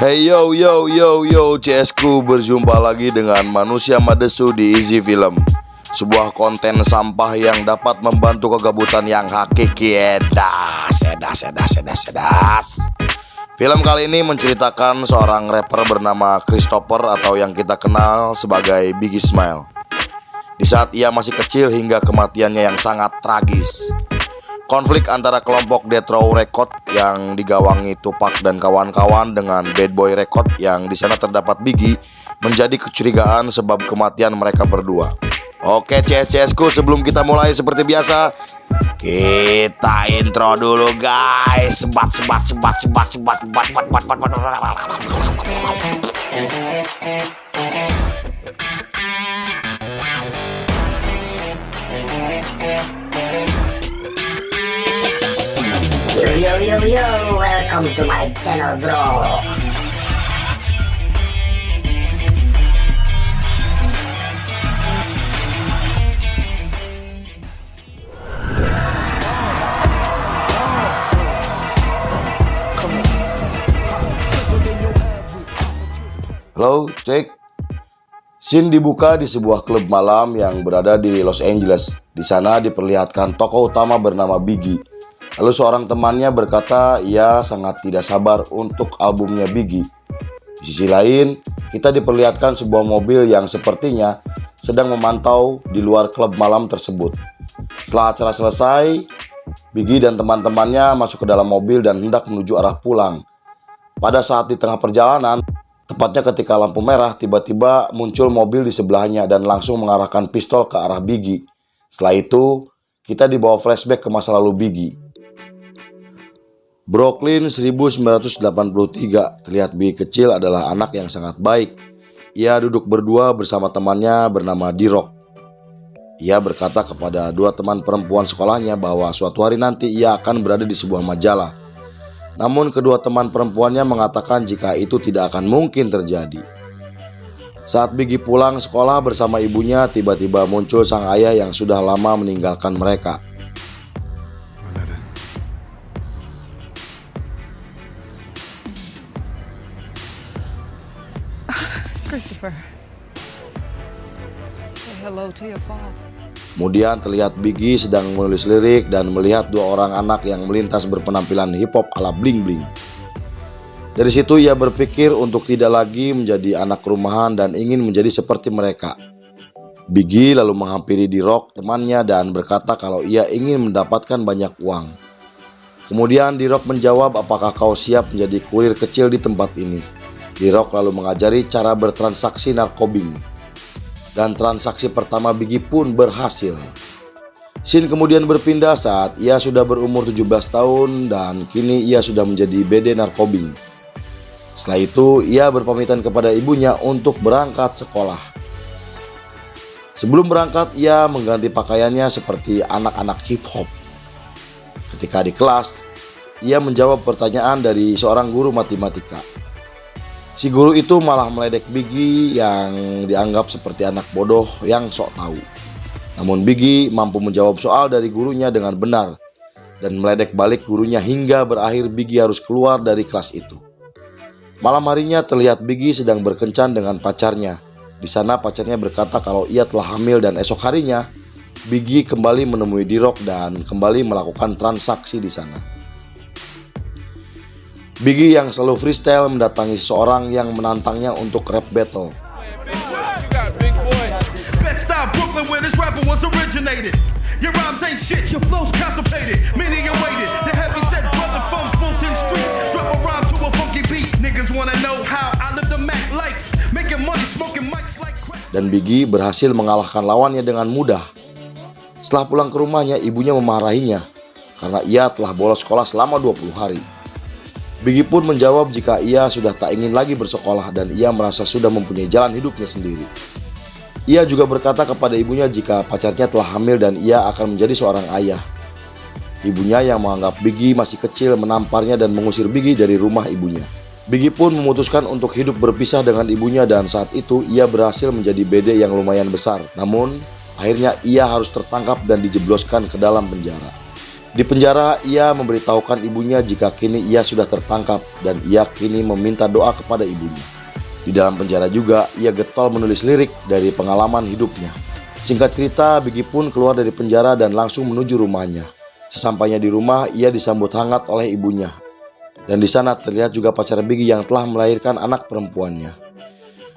Hey yo yo yo yo CSku, berjumpa lagi dengan Manusia Madesu di Easy Film, sebuah konten sampah yang dapat membantu kegabutan yang hakiki. Edas. Film kali ini menceritakan seorang rapper bernama Christopher atau yang kita kenal sebagai Biggie Smile. Di saat ia masih kecil hingga kematiannya yang sangat tragis. Konflik antara kelompok Death Row Record yang digawangi Tupac dan kawan-kawan dengan Bad Boy Record yang di sana terdapat Biggie menjadi kecurigaan sebab kematian mereka berdua. Oke CS-CSku, sebelum kita mulai seperti biasa, kita intro dulu guys. Sebat. Yo, welcome to my channel, bro. Halo, cek. Scene dibuka di sebuah klub malam yang berada di Los Angeles. Di sana diperlihatkan tokoh utama bernama Biggie. Lalu seorang temannya berkata ia sangat tidak sabar untuk albumnya Biggie. Di sisi lain, kita diperlihatkan sebuah mobil yang sepertinya sedang memantau di luar klub malam tersebut. Setelah acara selesai, Biggie dan teman-temannya masuk ke dalam mobil dan hendak menuju arah pulang. Pada saat di tengah perjalanan, tepatnya ketika lampu merah, tiba-tiba muncul mobil di sebelahnya dan langsung mengarahkan pistol ke arah Biggie. Setelah itu, kita dibawa flashback ke masa lalu Biggie. Brooklyn 1983, terlihat Biggie kecil adalah anak yang sangat baik. Ia duduk berdua bersama temannya bernama D-Rock. Ia berkata kepada dua teman perempuan sekolahnya bahwa suatu hari nanti ia akan berada di sebuah majalah. Namun kedua teman perempuannya mengatakan jika itu tidak akan mungkin terjadi. Saat Biggie pulang sekolah bersama ibunya, tiba-tiba muncul sang ayah yang sudah lama meninggalkan mereka. Christopher, say hello to your father. Kemudian terlihat Biggie sedang menulis lirik dan melihat dua orang anak yang melintas berpenampilan hip hop ala bling bling. Dari situ ia berpikir untuk tidak lagi menjadi anak rumahan dan ingin menjadi seperti mereka. Biggie lalu menghampiri D-Rock temannya dan berkata kalau ia ingin mendapatkan banyak uang. Kemudian D-Rock menjawab, apakah kau siap menjadi kurir kecil di tempat ini? D-Rock lalu mengajari cara bertransaksi narkobing. Dan transaksi pertama Biggie pun berhasil. Scene kemudian berpindah saat ia sudah berumur 17 tahun dan kini ia sudah menjadi BD narkobing. Setelah itu ia berpamitan kepada ibunya untuk berangkat sekolah. Sebelum berangkat ia mengganti pakaiannya seperti anak-anak hip hop. Ketika di kelas, ia menjawab pertanyaan dari seorang guru matematika. Si guru itu malah meledek Biggie yang dianggap seperti anak bodoh yang sok tahu. Namun Biggie mampu menjawab soal dari gurunya dengan benar dan meledek balik gurunya hingga berakhir Biggie harus keluar dari kelas itu. Malam harinya terlihat Biggie sedang berkencan dengan pacarnya. Di sana pacarnya berkata kalau ia telah hamil dan esok harinya Biggie kembali menemui D-Rock dan kembali melakukan transaksi di sana. Biggie yang selalu freestyle mendatangi seseorang yang menantangnya untuk rap battle. Dan Biggie berhasil mengalahkan lawannya dengan mudah. Setelah pulang ke rumahnya, ibunya memarahinya karena ia telah bolos sekolah selama 20 hari. Biggie pun menjawab jika ia sudah tak ingin lagi bersekolah dan ia merasa sudah mempunyai jalan hidupnya sendiri. Ia juga berkata kepada ibunya jika pacarnya telah hamil dan ia akan menjadi seorang ayah. Ibunya yang menganggap Biggie masih kecil menamparnya dan mengusir Biggie dari rumah ibunya. Biggie pun memutuskan untuk hidup berpisah dengan ibunya dan saat itu ia berhasil menjadi BD yang lumayan besar. Namun, akhirnya ia harus tertangkap dan dijebloskan ke dalam penjara. Di penjara, ia memberitahukan ibunya jika kini ia sudah tertangkap dan ia kini meminta doa kepada ibunya. Di dalam penjara juga, ia getol menulis lirik dari pengalaman hidupnya. Singkat cerita, Biggie pun keluar dari penjara dan langsung menuju rumahnya. Sesampainya di rumah, ia disambut hangat oleh ibunya. Dan di sana terlihat juga pacar Biggie yang telah melahirkan anak perempuannya.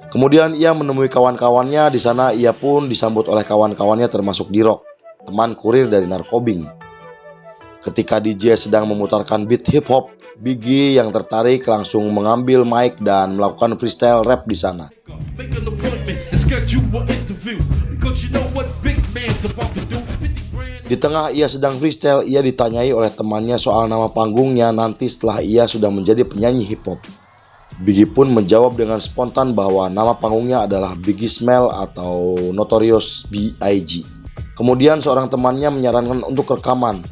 Kemudian ia menemui kawan-kawannya. Di sana ia pun disambut oleh kawan-kawannya termasuk D-Rock, teman kurir dari Narkobing. Ketika DJ sedang memutarkan beat hip hop, Biggie yang tertarik langsung mengambil mic dan melakukan freestyle rap di sana. Di tengah ia sedang freestyle, ia ditanyai oleh temannya soal nama panggungnya nanti setelah ia sudah menjadi penyanyi hip hop. Biggie pun menjawab dengan spontan bahwa nama panggungnya adalah Biggie Smell atau Notorious B.I.G. Kemudian seorang temannya menyarankan untuk rekaman.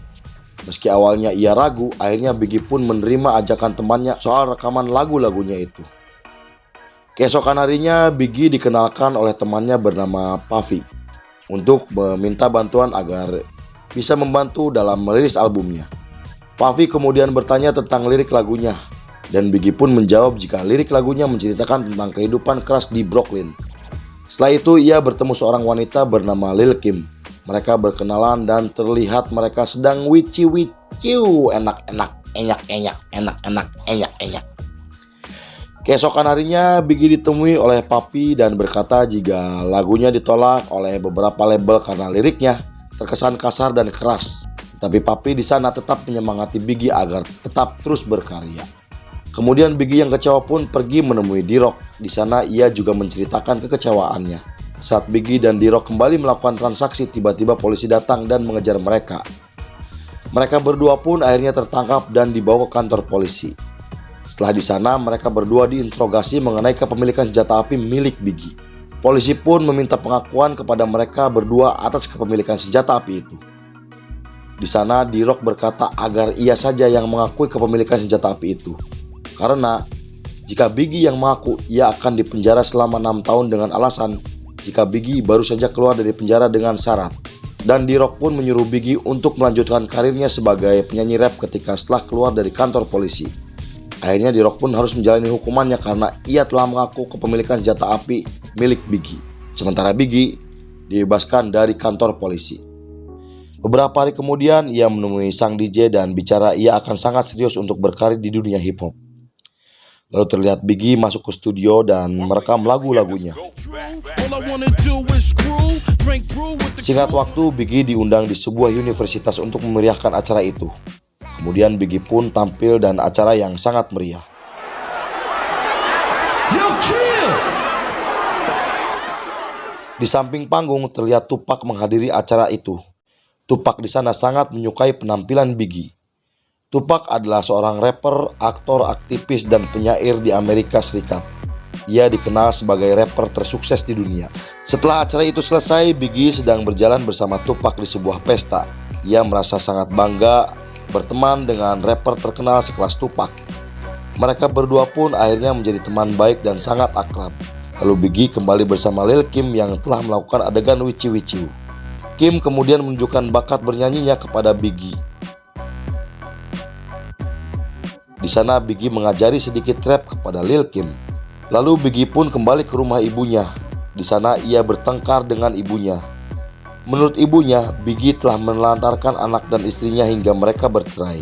Meski awalnya ia ragu, akhirnya Biggie pun menerima ajakan temannya soal rekaman lagu-lagunya itu. Keesokan harinya, Biggie dikenalkan oleh temannya bernama Puffy untuk meminta bantuan agar bisa membantu dalam merilis albumnya. Puffy kemudian bertanya tentang lirik lagunya, dan Biggie pun menjawab jika lirik lagunya menceritakan tentang kehidupan keras di Brooklyn. Setelah itu, ia bertemu seorang wanita bernama Lil Kim. Mereka berkenalan dan terlihat mereka sedang wici-wiciu, enak-enak, enyak-enyak, enak-enak, enyak-enyak. Keesokan harinya, Biggie ditemui oleh Puffy dan berkata jika lagunya ditolak oleh beberapa label karena liriknya terkesan kasar dan keras. Tapi Puffy di sana tetap menyemangati Biggie agar tetap terus berkarya. Kemudian Biggie yang kecewa pun pergi menemui D-Rock. Di sana ia juga menceritakan kekecewaannya. Saat Biggie dan D-Rock kembali melakukan transaksi, tiba-tiba polisi datang dan mengejar mereka. Mereka berdua pun akhirnya tertangkap dan dibawa ke kantor polisi. Setelah di sana, mereka berdua diinterogasi mengenai kepemilikan senjata api milik Biggie. Polisi pun meminta pengakuan kepada mereka berdua atas kepemilikan senjata api itu. Di sana, D-Rock berkata agar ia saja yang mengakui kepemilikan senjata api itu. Karena jika Biggie yang mengaku, ia akan dipenjara selama 6 tahun dengan alasan jika Biggie baru saja keluar dari penjara dengan syarat. Dan D-Rock pun menyuruh Biggie untuk melanjutkan karirnya sebagai penyanyi rap ketika setelah keluar dari kantor polisi. Akhirnya D-Rock pun harus menjalani hukumannya karena ia telah mengaku kepemilikan senjata api milik Biggie. Sementara Biggie dibebaskan dari kantor polisi. Beberapa hari kemudian ia menemui sang DJ dan bicara ia akan sangat serius untuk berkarir di dunia hip hop. Lalu terlihat Biggie masuk ke studio dan merekam lagu-lagunya. Singkat waktu, Biggie diundang di sebuah universitas untuk memeriahkan acara itu. Kemudian Biggie pun tampil dan acara yang sangat meriah. Di samping panggung terlihat Tupac menghadiri acara itu. Tupac di sana sangat menyukai penampilan Biggie. Tupac adalah seorang rapper, aktor, aktivis, dan penyair di Amerika Serikat. Ia dikenal sebagai rapper tersukses di dunia. Setelah acara itu selesai, Biggie sedang berjalan bersama Tupac di sebuah pesta. Ia merasa sangat bangga berteman dengan rapper terkenal sekelas Tupac. Mereka berdua pun akhirnya menjadi teman baik dan sangat akrab. Lalu Biggie kembali bersama Lil Kim yang telah melakukan adegan wici-wiciu. Kim kemudian menunjukkan bakat bernyanyinya kepada Biggie. Di sana Biggie mengajari sedikit rap kepada Lil Kim. Lalu Biggie pun kembali ke rumah ibunya. Di sana ia bertengkar dengan ibunya. Menurut ibunya, Biggie telah menelantarkan anak dan istrinya hingga mereka bercerai.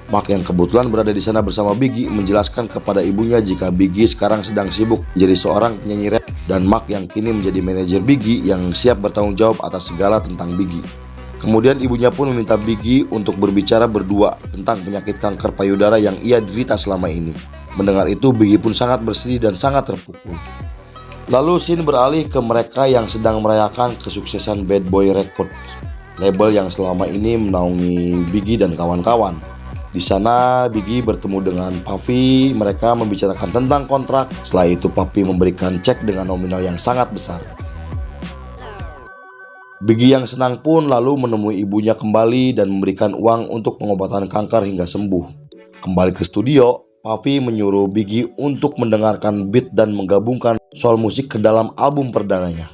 Mark yang kebetulan berada di sana bersama Biggie menjelaskan kepada ibunya jika Biggie sekarang sedang sibuk menjadi seorang penyanyi rap dan Mark yang kini menjadi manajer Biggie yang siap bertanggung jawab atas segala tentang Biggie. Kemudian ibunya pun meminta Biggie untuk berbicara berdua tentang penyakit kanker payudara yang ia derita selama ini. Mendengar itu, Biggie pun sangat bersedih dan sangat terpukul. Lalu scene beralih ke mereka yang sedang merayakan kesuksesan Bad Boy Records, label yang selama ini menaungi Biggie dan kawan-kawan. Di sana Biggie bertemu dengan Puffy, mereka membicarakan tentang kontrak. Setelah itu Puffy memberikan cek dengan nominal yang sangat besar. Biggie yang senang pun lalu menemui ibunya kembali dan memberikan uang untuk pengobatan kanker hingga sembuh. Kembali ke studio, Puffy menyuruh Biggie untuk mendengarkan beat dan menggabungkan soul musik ke dalam album perdananya.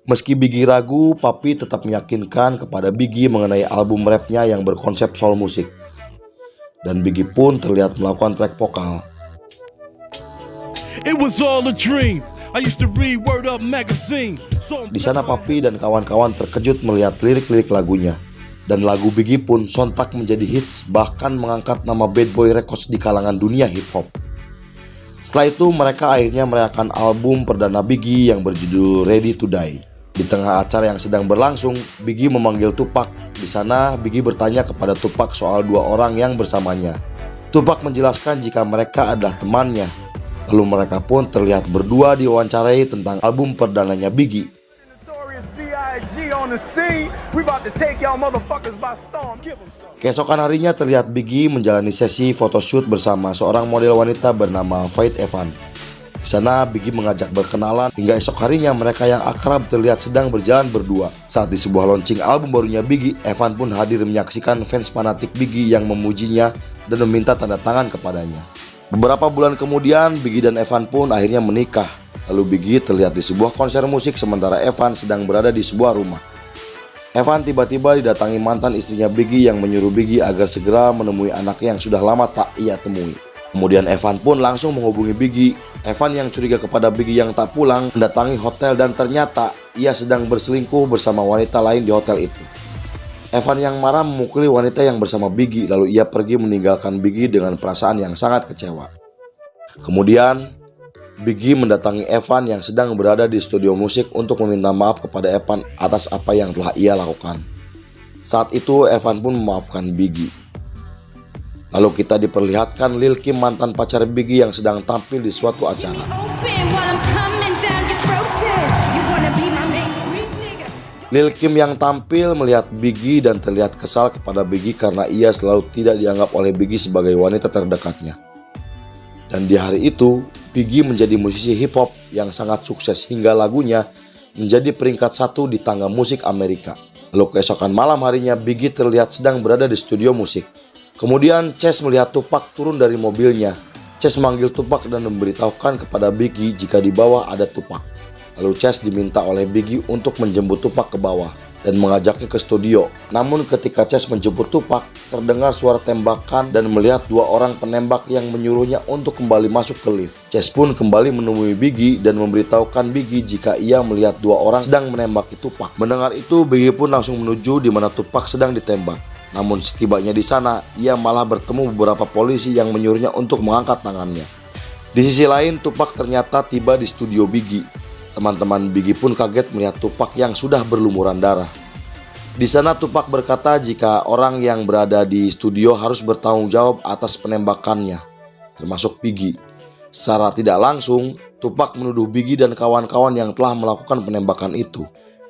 Meski Biggie ragu, Puffy tetap meyakinkan kepada Biggie mengenai album rapnya yang berkonsep soul musik. Dan Biggie pun terlihat melakukan track vokal. It was all a dream. I used to read Word Up magazine. Di sana Puffy dan kawan-kawan terkejut melihat lirik-lirik lagunya. Dan lagu Biggie pun sontak menjadi hits, bahkan mengangkat nama Bad Boy Records di kalangan dunia hip hop. Setelah itu mereka akhirnya merayakan album perdana Biggie yang berjudul Ready to Die. Di tengah acara yang sedang berlangsung, Biggie memanggil Tupac. Di sana Biggie bertanya kepada Tupac soal dua orang yang bersamanya. Tupac menjelaskan jika mereka adalah temannya. Lalu mereka pun terlihat berdua diwawancarai tentang album perdananya Biggie. Keesokan harinya terlihat Biggie menjalani sesi photoshoot bersama seorang model wanita bernama Faith Evans. Di sana Biggie mengajak berkenalan hingga esok harinya mereka yang akrab terlihat sedang berjalan berdua. Saat di sebuah launching album barunya Biggie, Evan pun hadir menyaksikan fans fanatik Biggie yang memujinya dan meminta tanda tangan kepadanya. Beberapa bulan kemudian Biggie dan Evan pun akhirnya menikah. Lalu Biggie terlihat di sebuah konser musik sementara Evan sedang berada di sebuah rumah. Evan tiba-tiba didatangi mantan istrinya Biggie yang menyuruh Biggie agar segera menemui anaknya yang sudah lama tak ia temui. Kemudian Evan pun langsung menghubungi Biggie. Evan yang curiga kepada Biggie yang tak pulang mendatangi hotel dan ternyata ia sedang berselingkuh bersama wanita lain di hotel itu. Evan yang marah memukuli wanita yang bersama Biggie, lalu ia pergi meninggalkan Biggie dengan perasaan yang sangat kecewa. Kemudian Biggie mendatangi Evan yang sedang berada di studio musik untuk meminta maaf kepada Evan atas apa yang telah ia lakukan. Saat itu Evan pun memaafkan Biggie. Lalu kita diperlihatkan Lil Kim, mantan pacar Biggie yang sedang tampil di suatu acara. Lil Kim yang tampil melihat Biggie dan terlihat kesal kepada Biggie karena ia selalu tidak dianggap oleh Biggie sebagai wanita terdekatnya. Dan di hari itu, Biggie menjadi musisi hip hop yang sangat sukses hingga lagunya menjadi peringkat 1 di tangga musik Amerika. Lalu keesokan malam harinya Biggie terlihat sedang berada di studio musik. Kemudian Chess melihat Tupac turun dari mobilnya. Chess memanggil Tupac dan memberitahukan kepada Biggie jika di bawah ada Tupac. Lalu Chess diminta oleh Biggie untuk menjemput Tupac ke bawah dan mengajaknya ke studio. Namun ketika Chess menjemput Tupac, terdengar suara tembakan dan melihat dua orang penembak yang menyuruhnya untuk kembali masuk ke lift. Chess pun kembali menemui Biggie dan memberitahukan Biggie jika ia melihat dua orang sedang menembaki Tupac. Mendengar itu, Biggie pun langsung menuju di mana Tupac sedang ditembak. Namun setibanya di sana, ia malah bertemu beberapa polisi yang menyuruhnya untuk mengangkat tangannya. Di sisi lain, Tupac ternyata tiba di studio Biggie. Teman-teman Biggie pun kaget melihat Tupac yang sudah berlumuran darah. Di sana Tupac berkata jika orang yang berada di studio harus bertanggung jawab atas penembakannya, termasuk Biggie. Secara tidak langsung, Tupac menuduh Biggie dan kawan-kawan yang telah melakukan penembakan itu.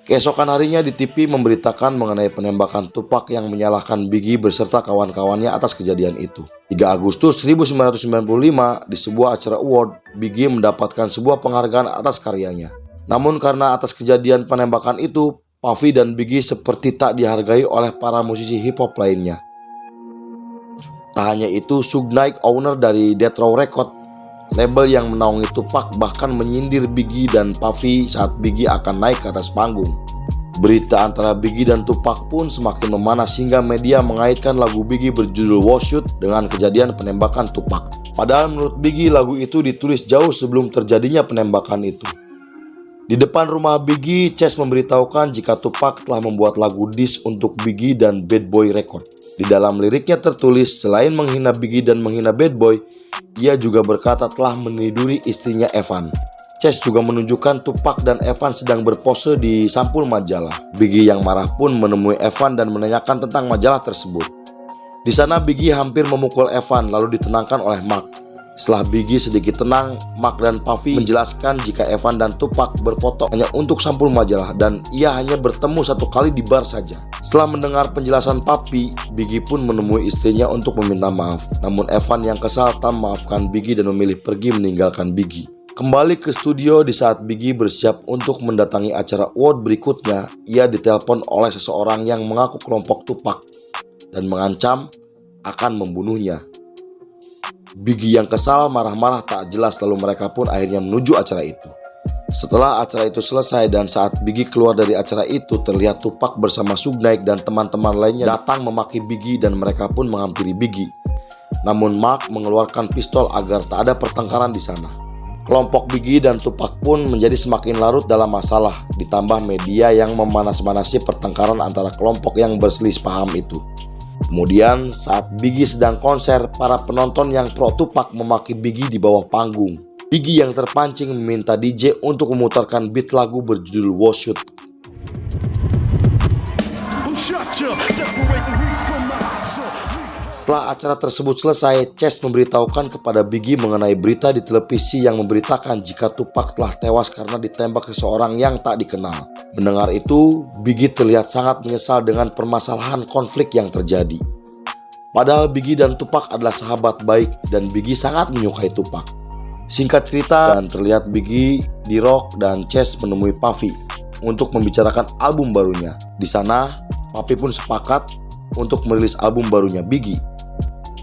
Keesokan harinya di TV memberitakan mengenai penembakan Tupac yang menyalahkan Biggie beserta kawan-kawannya atas kejadian itu. 3 Agustus 1995 di sebuah acara award, Biggie mendapatkan sebuah penghargaan atas karyanya. Namun karena atas kejadian penembakan itu, Puffy dan Biggie seperti tak dihargai oleh para musisi hip hop lainnya. Tak hanya itu, Suge Knight, owner dari Death Row Records, label yang menaungi Tupac, bahkan menyindir Biggie dan Puffy saat Biggie akan naik ke atas panggung. Berita antara Biggie dan Tupac pun semakin memanas hingga media mengaitkan lagu Biggie berjudul Washout dengan kejadian penembakan Tupac. Padahal menurut Biggie lagu itu ditulis jauh sebelum terjadinya penembakan itu. Di depan rumah Biggie, Chess memberitahukan jika Tupac telah membuat lagu diss untuk Biggie dan Bad Boy Records. Di dalam liriknya tertulis, selain menghina Biggie dan menghina Bad Boy, ia juga berkata telah meniduri istrinya Evan. Chess juga menunjukkan Tupac dan Evan sedang berpose di sampul majalah. Biggie yang marah pun menemui Evan dan menanyakan tentang majalah tersebut. Di sana Biggie hampir memukul Evan lalu ditenangkan oleh Mark. Setelah Biggie sedikit tenang, Mark dan Puffy menjelaskan jika Evan dan Tupac berfoto hanya untuk sampul majalah dan ia hanya bertemu satu kali di bar saja. Setelah mendengar penjelasan Puffy, Biggie pun menemui istrinya untuk meminta maaf. Namun Evan yang kesal tak memaafkan Biggie dan memilih pergi meninggalkan Biggie. Kembali ke studio di saat Biggie bersiap untuk mendatangi acara award berikutnya, ia ditelepon oleh seseorang yang mengaku kelompok Tupac dan mengancam akan membunuhnya. Biggie yang kesal marah-marah tak jelas lalu mereka pun akhirnya menuju acara itu. Setelah acara itu selesai dan saat Biggie keluar dari acara itu, terlihat Tupac bersama Suge Knight dan teman-teman lainnya datang memaki Biggie dan mereka pun menghampiri Biggie. Namun Mark mengeluarkan pistol agar tak ada pertengkaran di sana. Kelompok Biggie dan Tupac pun menjadi semakin larut dalam masalah, ditambah media yang memanas-manasi pertengkaran antara kelompok yang berselisih paham itu. Kemudian saat Biggie sedang konser, para penonton yang pro Tupac memaki Biggie di bawah panggung. Biggie yang terpancing meminta DJ untuk memutarkan beat lagu berjudul Washout. Setelah acara tersebut selesai, Chess memberitahukan kepada Biggie mengenai berita di televisi yang memberitakan jika Tupac telah tewas karena ditembak seseorang yang tak dikenal. Mendengar itu, Biggie terlihat sangat menyesal dengan permasalahan konflik yang terjadi. Padahal Biggie dan Tupac adalah sahabat baik dan Biggie sangat menyukai Tupac. Singkat cerita, dan terlihat Biggie, D-Rock, dan Chess menemui Puffy untuk membicarakan album barunya. Di sana, Puffy pun sepakat untuk merilis album barunya Biggie.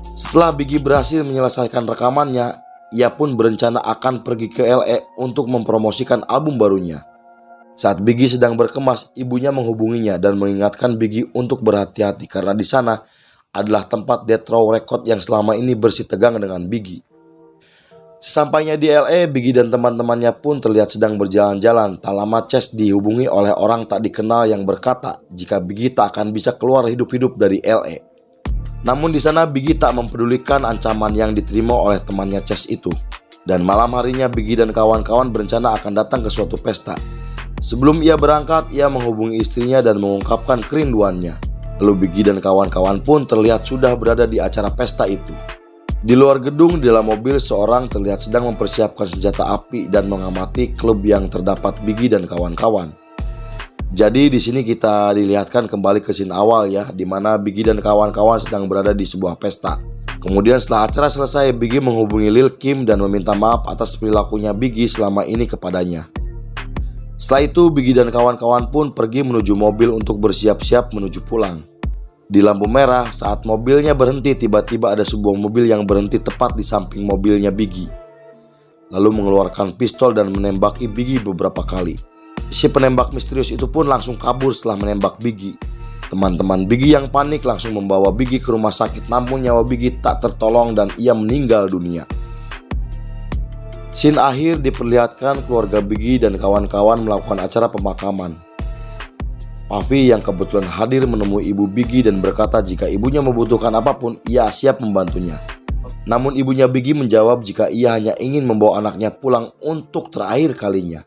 Setelah Biggie berhasil menyelesaikan rekamannya, ia pun berencana akan pergi ke LA untuk mempromosikan album barunya. Saat Biggie sedang berkemas, ibunya menghubunginya dan mengingatkan Biggie untuk berhati-hati karena di sana adalah tempat Death Row Record yang selama ini bersitegang dengan Biggie. Sesampainya di LA, Biggie dan teman-temannya pun terlihat sedang berjalan-jalan. Tak lama Chess dihubungi oleh orang tak dikenal yang berkata jika Biggie tak akan bisa keluar hidup-hidup dari LA. Namun di sana Biggie tak mempedulikan ancaman yang diterima oleh temannya Chess itu. Dan malam harinya Biggie dan kawan-kawan berencana akan datang ke suatu pesta. Sebelum ia berangkat, ia menghubungi istrinya dan mengungkapkan kerinduannya. Lalu Biggie dan kawan-kawan pun terlihat sudah berada di acara pesta itu. Di luar gedung, di dalam mobil, seorang terlihat sedang mempersiapkan senjata api dan mengamati klub yang terdapat Biggie dan kawan-kawan. Jadi di sini kita dilihatkan kembali ke scene awal ya, di mana Biggie dan kawan-kawan sedang berada di sebuah pesta. Kemudian setelah acara selesai, Biggie menghubungi Lil Kim dan meminta maaf atas perilakunya Biggie selama ini kepadanya. Setelah itu, Biggie dan kawan-kawan pun pergi menuju mobil untuk bersiap-siap menuju pulang. Di lampu merah, saat mobilnya berhenti, tiba-tiba ada sebuah mobil yang berhenti tepat di samping mobilnya Biggie. Lalu mengeluarkan pistol dan menembaki Biggie beberapa kali. Si penembak misterius itu pun langsung kabur setelah menembak Biggie. Teman-teman Biggie yang panik langsung membawa Biggie ke rumah sakit, namun nyawa Biggie tak tertolong dan ia meninggal dunia. Scene akhir diperlihatkan keluarga Biggie dan kawan-kawan melakukan acara pemakaman. Puffy yang kebetulan hadir menemui ibu Biggie dan berkata jika ibunya membutuhkan apapun, ia siap membantunya. Namun ibunya Biggie menjawab jika ia hanya ingin membawa anaknya pulang untuk terakhir kalinya.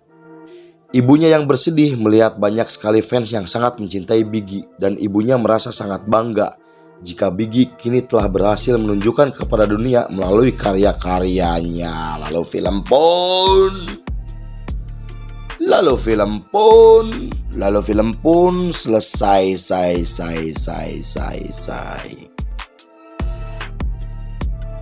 Ibunya yang bersedih melihat banyak sekali fans yang sangat mencintai Biggie dan ibunya merasa sangat bangga jika Biggie kini telah berhasil menunjukkan kepada dunia melalui karya-karyanya. Lalu film pun selesai.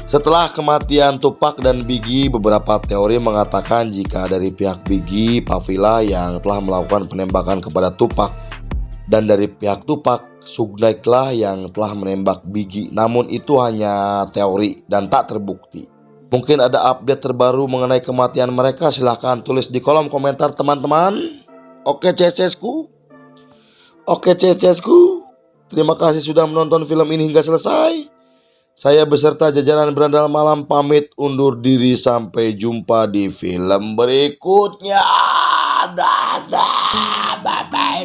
Setelah kematian Tupac dan Biggie, beberapa teori mengatakan jika dari pihak Biggie, Puffy lah yang telah melakukan penembakan kepada Tupac, dan dari pihak Tupac, Suge Knight lah yang telah menembak Biggie. Namun itu hanya teori dan tak terbukti. Mungkin ada update terbaru mengenai kematian mereka, silahkan tulis di kolom komentar teman-teman. Oke cecesku, terima kasih sudah menonton film ini hingga selesai. Saya beserta jajaran Berandal Malam pamit undur diri, sampai jumpa di film berikutnya. Dadah, bye bye.